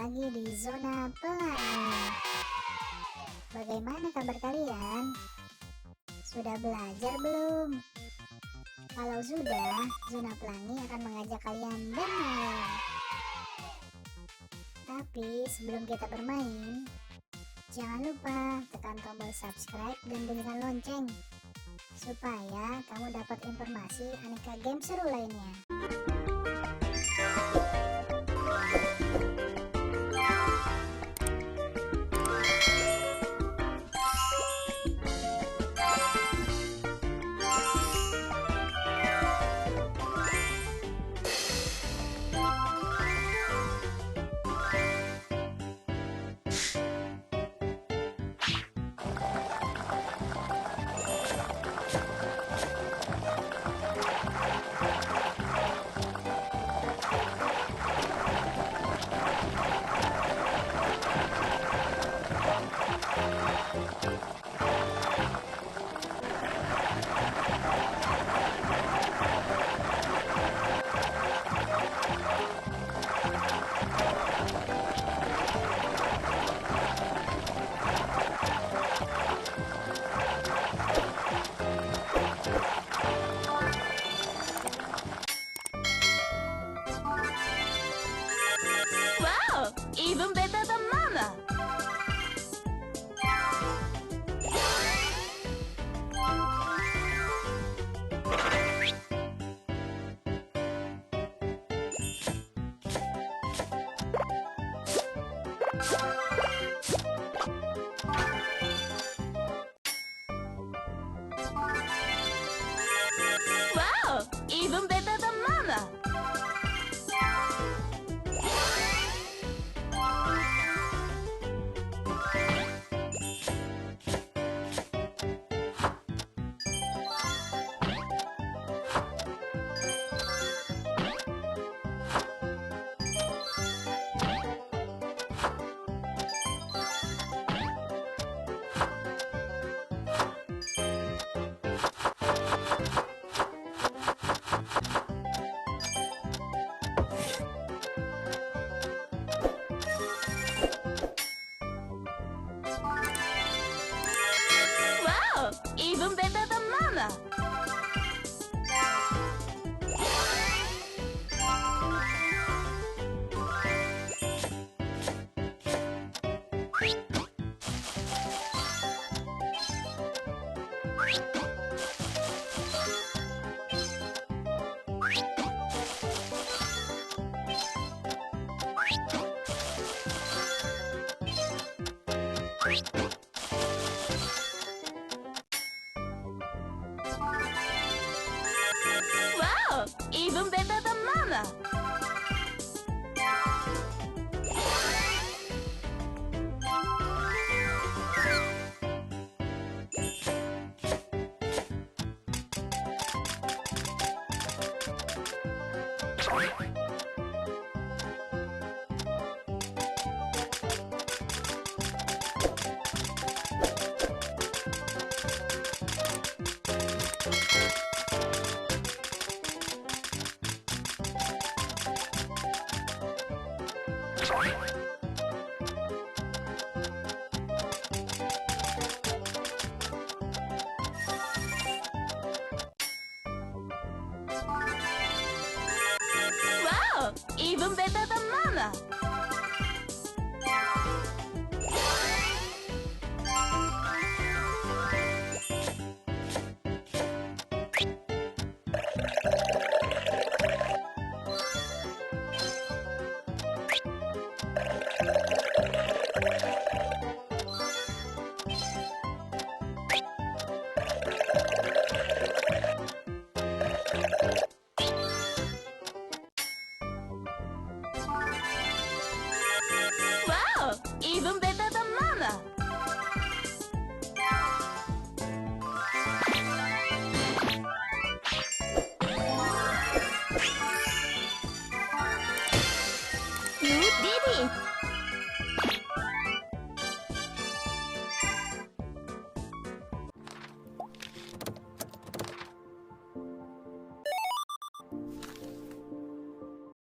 lagi di Zona Pelangi. Bagaimana kabar kalian? Sudah belajar belum? Kalau sudah, Zona Pelangi akan mengajak kalian bermain. Tapi sebelum kita bermain, jangan lupa tekan tombol subscribe dan bunyikan lonceng supaya kamu dapat informasi aneka game seru lainnya. Even better than mama. Wow, even better than mama. Wow, even better than mama. Wow, even better than mama. Wow, even better than mama. Wow, even better than mama. You did it!